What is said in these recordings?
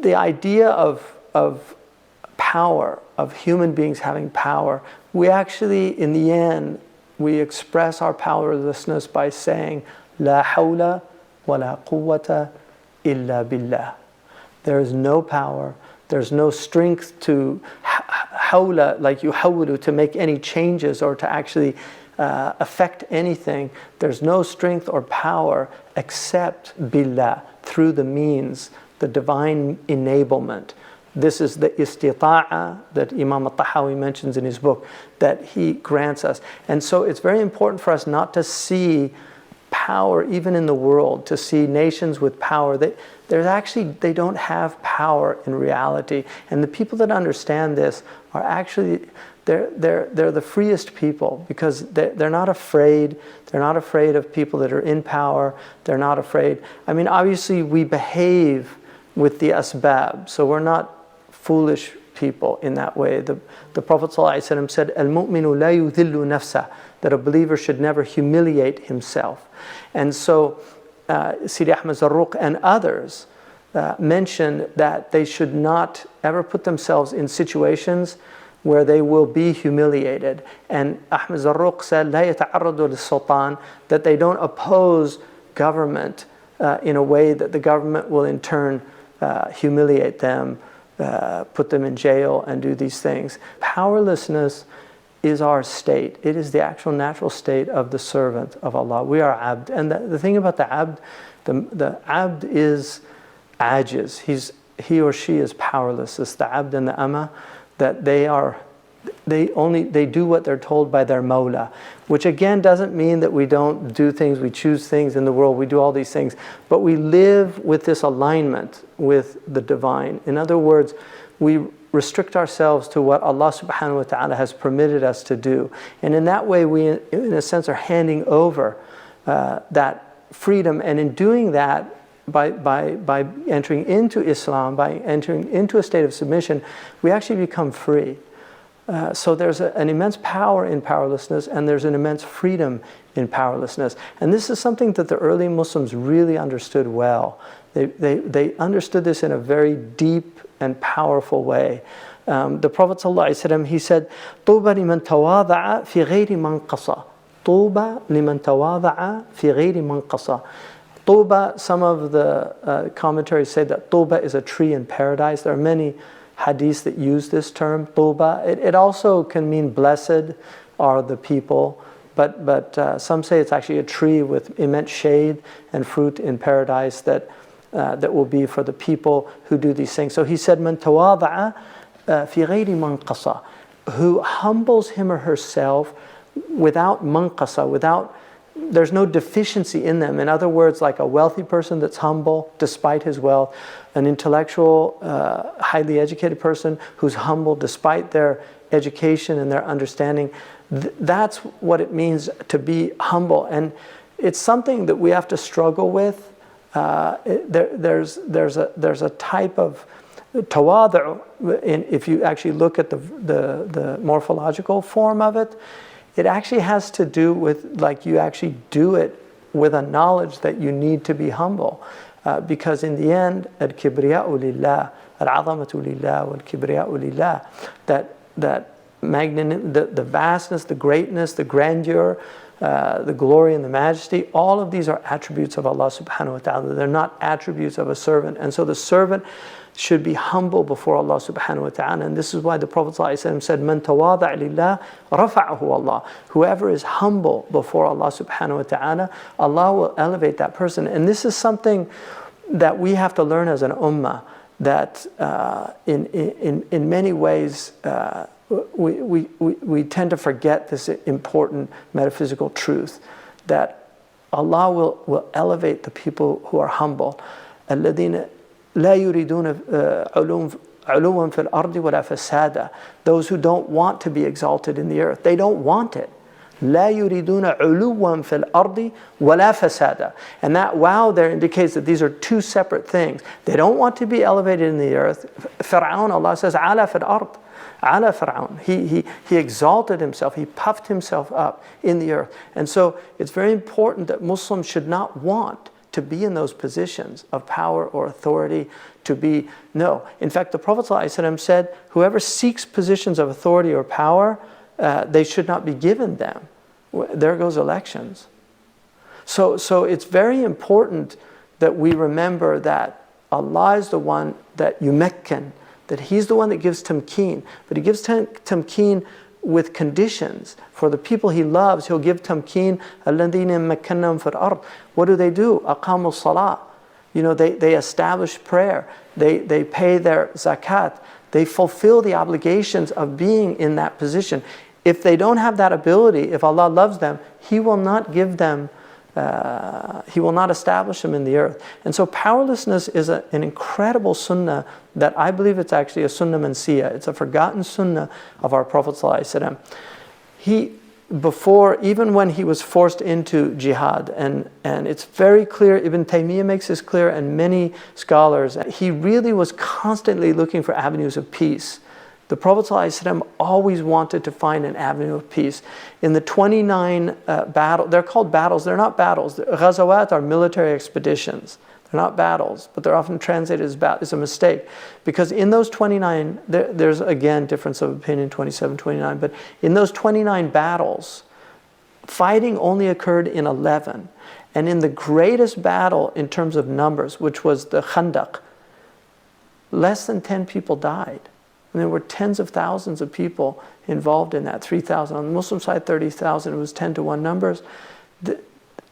the idea of power, of human beings having power, we actually, in the end, we express our powerlessness by saying, La hawla wa la quwwata illa billah. There is no power, there's no strength to hawla, like yuhawwilu, to make any changes or to actually affect anything. There's no strength or power except billah, through the means, the divine enablement. This is the istita'a that Imam al-Tahawi mentions in his book, that he grants us. And so it's very important for us not to see power, even in the world, to see nations with power. They don't have power in reality. And the people that understand this are actually, they're the freest people, because they're not afraid. They're not afraid of people that are in power. They're not afraid. I mean, obviously we behave with the asbab, so we're not foolish people in that way. The Prophet ﷺ said, Al-mu'minu la yudhillu nafsa, that a believer should never humiliate himself. And so Sidi Ahmed Zarruq and others mention that they should not ever put themselves in situations where they will be humiliated. And Ahmed Zarruq said, La yata'arradu lis-sultan, that they don't oppose government in a way that the government will in turn humiliate them, put them in jail and do these things. Powerlessness is our state. It is the actual natural state of the servant of Allah. We are abd. And the thing about the abd, the abd is ajiz. He or she is powerless. It's the abd and the ama, that they do what they're told by their mawla, which again doesn't mean that we don't do things, we choose things in the world, we do all these things, but we live with this alignment with the divine. In other words, we restrict ourselves to what Allah subhanahu wa ta'ala has permitted us to do. And in that way, we, in a sense, are handing over that freedom. And in doing that, by entering into Islam, by entering into a state of submission, we actually become free. So there's an immense power in powerlessness, and there's an immense freedom in powerlessness. And this is something that the early Muslims really understood well. They understood this in a very deep and powerful way. The Prophet ﷺ, he said, طُوبَى لِمَنْ تَوَاضَعَ فِي غَيْرِ مَنْقَصَةٍ. طُوبَى لِمَنْ تَوَاضَعَ فِي غَيْرِ مَنْقَصَةٍ. Tuba, some of the commentaries say that Tuba is a tree in paradise. There are many hadiths that use this term, Tuba. It also can mean blessed are the people, but some say it's actually a tree with immense shade and fruit in paradise that will be for the people who do these things. So he said, Man tawada'a fi ghayri manqasa, who humbles him or herself without manqasa, there's no deficiency in them. In other words, like a wealthy person that's humble despite his wealth, an intellectual, highly educated person who's humble despite their education and their understanding. That's what it means to be humble. And it's something that we have to struggle with. There's a type of tawadu', if you actually look at the morphological form of it. It actually has to do with, like, you actually do it with a knowledge that you need to be humble. Because in the end, al-kibriya'u lillah, al-'azamatu lillah, wal-kibriya'u lillah, that magnanimity, the vastness, the greatness, the grandeur, the glory and the majesty, all of these are attributes of Allah subhanahu wa ta'ala. They're not attributes of a servant. And so the servant should be humble before Allah subhanahu wa ta'ala. And this is why the Prophet ﷺ said, Man tawada' lillah, rafa'ahu Allah. Whoever is humble before Allah subhanahu wa ta'ala, Allah will elevate that person. And this is something that we have to learn as an ummah, that in many ways we tend to forget this important metaphysical truth, that Allah will elevate the people who are humble. الَّذِينَ لا يريدون علوا في الأرض ولا فسادا. Those who don't want to be exalted in the earth, they don't want it. لا يريدون علوا في الأرض ولا فسادا. And that wow there indicates that these are two separate things. They don't want to be elevated in the earth. Fir'aun, Allah says, عَلَى في الأرض. عَلَى Fir'aun. He exalted himself, he puffed himself up in the earth. And so it's very important that Muslims should not want to be in those positions of power or authority, to be, no. In fact, the Prophet ﷺ said, whoever seeks positions of authority or power, they should not be given them. There goes elections. So it's very important that we remember that Allah is the one that yumekkin, that He's the one that gives tamkeen, but He gives tamkeen with conditions. For the people He loves, He'll give tamkeen. الَّذِينَ مَكَّنَّهُمْ فِي الْأَرْضِ. What do? أَقَامُوا الصَّلَاةِ. You know, they establish prayer. They pay their zakat. They fulfill the obligations of being in that position. If they don't have that ability, if Allah loves them, He will not give them, He will not establish them in the earth. And so powerlessness is an incredible sunnah that I believe it's actually a sunnah mansiyah. It's a forgotten sunnah of our Prophet ﷺ. He, before, even when he was forced into jihad, and it's very clear, Ibn Taymiyyah makes this clear, and many scholars, he really was constantly looking for avenues of peace. The Prophet ﷺ always wanted to find an avenue of peace. In the 29 battles, they're called battles, they're not battles. The ghazawat are military expeditions. They're not battles, but they're often translated as battles. It's a mistake. Because in those 29, there's again difference of opinion, 27, 29, but in those 29 battles, fighting only occurred in 11. And in the greatest battle in terms of numbers, which was the Khandaq, less than 10 people died. And there were tens of thousands of people involved in that, 3,000. On the Muslim side, 30,000. It was 10-to-1 numbers.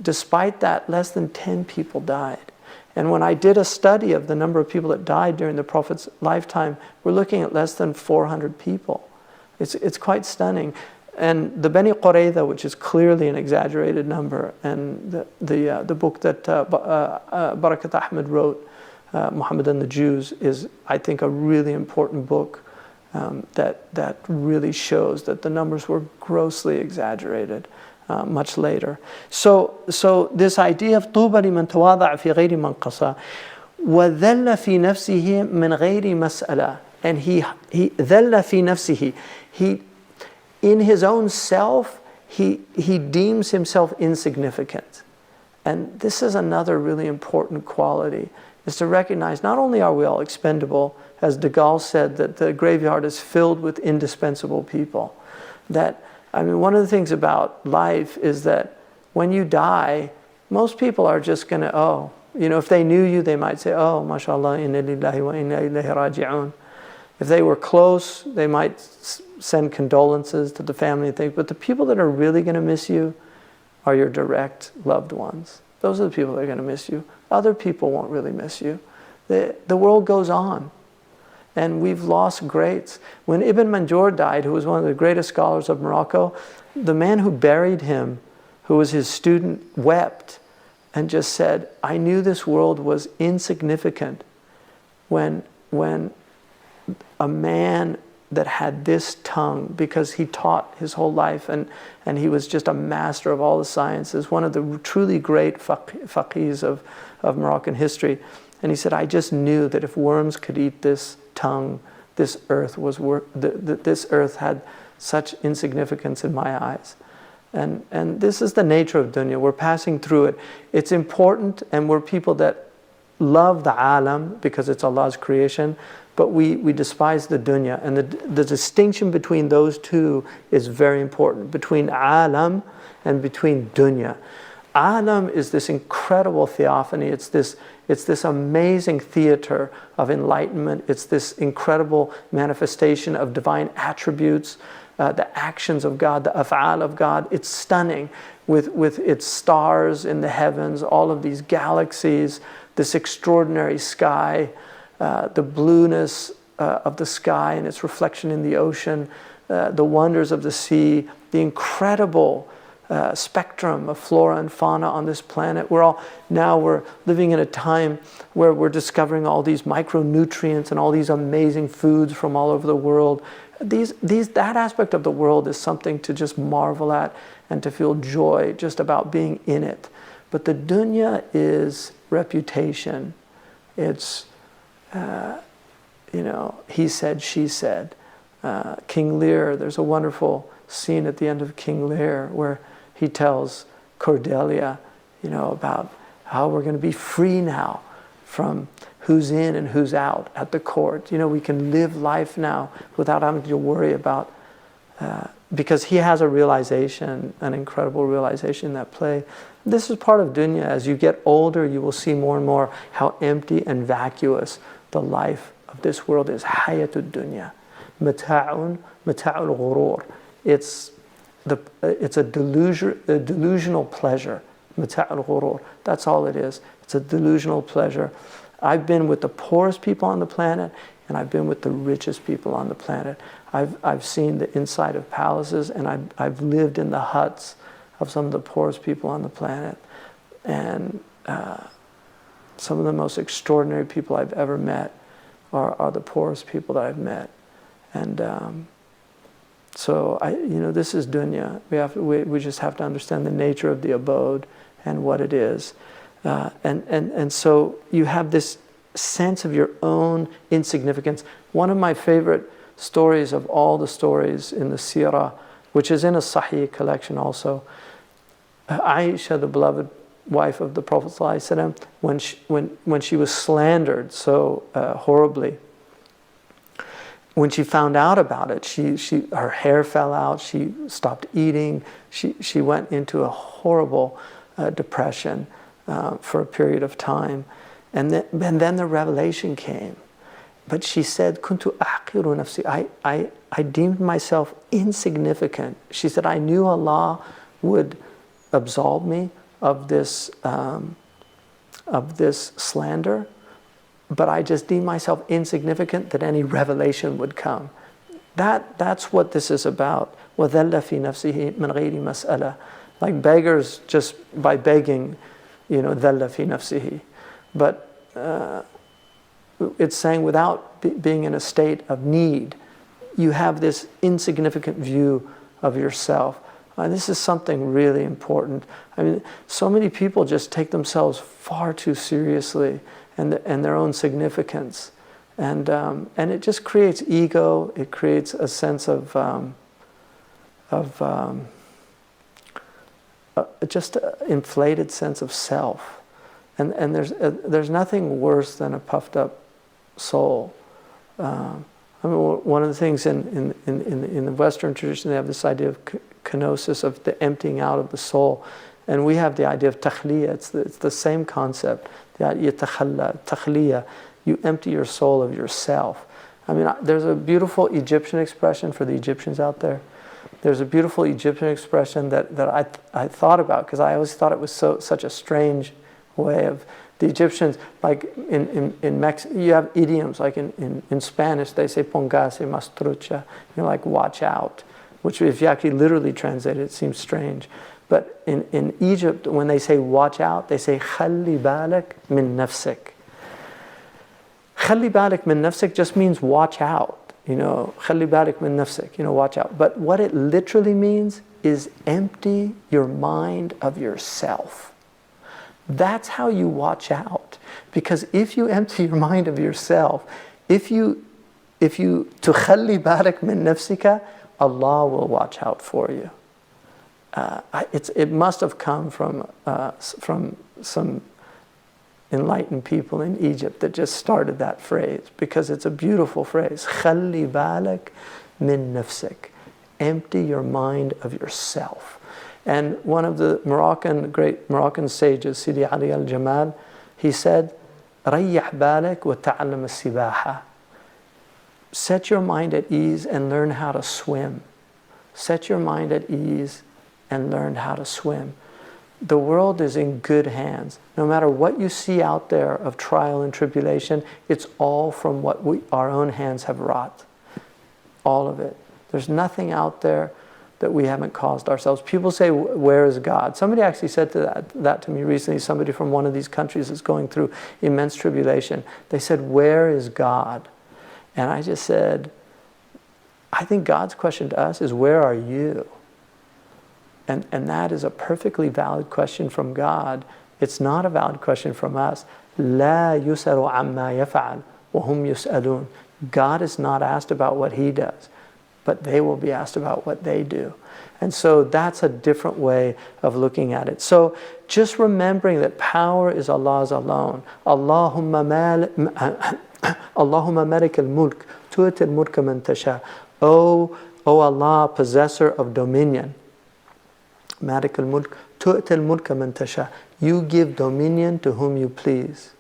Despite that, less than 10 people died. And when I did a study of the number of people that died during the Prophet's lifetime, we're looking at less than 400 people. It's quite stunning. And the Bani Qurayza, which is clearly an exaggerated number, and the book that Barakat Ahmed wrote, Muhammad and the Jews, is, I think, a really important book that really shows that the numbers were grossly exaggerated much later. So this idea of طُوبَى لِمَنْ تَوَاضَعَ فِي غَيْرِ مَنْقَصَةٍ وَذَلَّ فِي نَفْسِهِ مِنْ غَيْرِ مَسْأَلَةٍ. And he ذَلَّ فِي نَفْسِهِ. He, in his own self, he deems himself insignificant. And this is another really important quality, is to recognize not only are we all expendable, as de Gaulle said, that the graveyard is filled with indispensable people. That, I mean, one of the things about life is that when you die, most people are just going to, if they knew you, they might say, mashallah, inna lillahi wa inna ilayhi raji'un. If they were close, they might send condolences to the family and things. But the people that are really going to miss you are your direct loved ones. Those are the people that are going to miss you. Other people won't really miss you. The world goes on. And we've lost greats. When Ibn Manjur died, who was one of the greatest scholars of Morocco, the man who buried him, who was his student, wept and just said, I knew this world was insignificant when a man that had this tongue, because he taught his whole life and he was just a master of all the sciences, one of the truly great faqirs of Moroccan history. And he said, I just knew that if worms could eat this tongue, this earth this earth had such insignificance in my eyes. And this is the nature of dunya. We're passing through it. It's important, and we're people that love the alam because it's Allah's creation, but we despise the dunya. And the distinction between those two is very important, between alam and between dunya. Alam is this incredible theophany. It's this amazing theater of enlightenment. It's this incredible manifestation of divine attributes, the actions of God, the af'al of God. It's stunning with its stars in the heavens, all of these galaxies, this extraordinary sky, the blueness of the sky and its reflection in the ocean, the wonders of the sea, the incredible spectrum of flora and fauna on this planet. We're living in a time where we're discovering all these micronutrients and all these amazing foods from all over the world. That aspect of the world is something to just marvel at and to feel joy just about being in it. But the dunya is reputation. It's, he said, she said. King Lear, there's a wonderful scene at the end of King Lear where he tells Cordelia, about how we're going to be free now from who's in and who's out at the court. We can live life now without having to worry about, because he has a realization, an incredible realization that play. This is part of dunya. As you get older, you will see more and more how empty and vacuous the life of this world is. Hayatud dunya. Mata'ul ghurur. It's a delusional pleasure. Mata'ul ghurur. That's all it is. It's a delusional pleasure. I've been with the poorest people on the planet, and I've been with the richest people on the planet. I've seen the inside of palaces, and I've lived in the huts of some of the poorest people on the planet. And some of the most extraordinary people I've ever met are the poorest people that I've met. And so this is dunya. We just have to understand the nature of the abode and what it is. And so you have this sense of your own insignificance. One of my favorite stories of all the stories in the Sirah, which is in a Sahih collection also, Aisha, the beloved wife of the Prophet ﷺ, when she was slandered so horribly, when she found out about it, her hair fell out, she stopped eating, she went into a horrible depression for a period of time. And then the revelation came. But she said, Kuntu ahqiru nafsi. I deemed myself insignificant. She said, I knew Allah would absolve me of this slander, but I just deemed myself insignificant that any revelation would come. That's what this is about. وَذَلَّ فِي نَفْسِهِ مِنْ غَيْرِ مَسْأَلَةٍ. Like beggars, just by begging, ذَلَّ فِي نَفْسِهِ. But it's saying without being in a state of need, you have this insignificant view of yourself. This is something really important. I mean, so many people just take themselves far too seriously and their own significance, and it just creates ego. It creates a sense of just an inflated sense of self, and there's nothing worse than a puffed up soul. I mean, one of the things in the Western tradition, they have this idea of kenosis, of the emptying out of the soul, and we have the idea of takhliya. It's the same concept. The idea takhliya, you empty your soul of yourself. I mean, there's a beautiful Egyptian expression for the Egyptians out there. There's a beautiful Egyptian expression that I thought about, because I always thought it was such a strange way of the Egyptians. Like in Mexico, you have idioms. Like in Spanish, they say "Póngase más trucha," like "watch out," which if you actually literally translate it, it seems strange. But in Egypt, when they say "watch out," they say "خلي بالك من نفسك." "خلي بالك من نفسك" just means watch out. خلي بالك من نفسك, watch out. But what it literally means is empty your mind of yourself. That's how you watch out. Because if you empty your mind of yourself, if you تخلي بالك من نفسك, Allah will watch out for you. It must have come from some enlightened people in Egypt that just started that phrase, because it's a beautiful phrase. خلي بالك من نفسك. Empty your mind of yourself. And one of the great Moroccan sages, Sidi Ali al-Jamal, he said, ريح بالك وتعلم السباحة. Set your mind at ease and learn how to swim. Set your mind at ease and learn how to swim. The world is in good hands. No matter what you see out there of trial and tribulation, it's all from what our own hands have wrought. All of it. There's nothing out there that we haven't caused ourselves. People say, where is God? Somebody actually said that to me recently. Somebody from one of these countries is going through immense tribulation. They said, where is God? And I just said, I think God's question to us is, where are you? And that is a perfectly valid question from God. It's not a valid question from us. لا يسأل عما يفعل وهم يسألون. God is not asked about what He does. but they will be asked about what they do. And so that's a different way of looking at it. So just remembering that power is Allah's alone. Allahumma malik al-mulk, tu'ti al-mulka man tasha. O Allah, possessor of dominion. Malik al-mulk, tu'ti al-mulka man tasha. You give dominion to whom you please.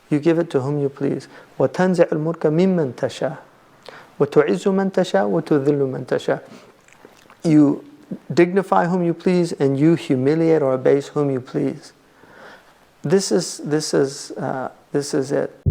You give it to whom you please. وَتَنْزِعُ الْمُلْكَ مِمَّنْ تَشَاءُ وَتُعِزُّ مَنْ تَشَاءُ وَتُذِلُّ مَنْ تَشَاءُ. You dignify whom you please, and you humiliate or abase whom you please. This is it.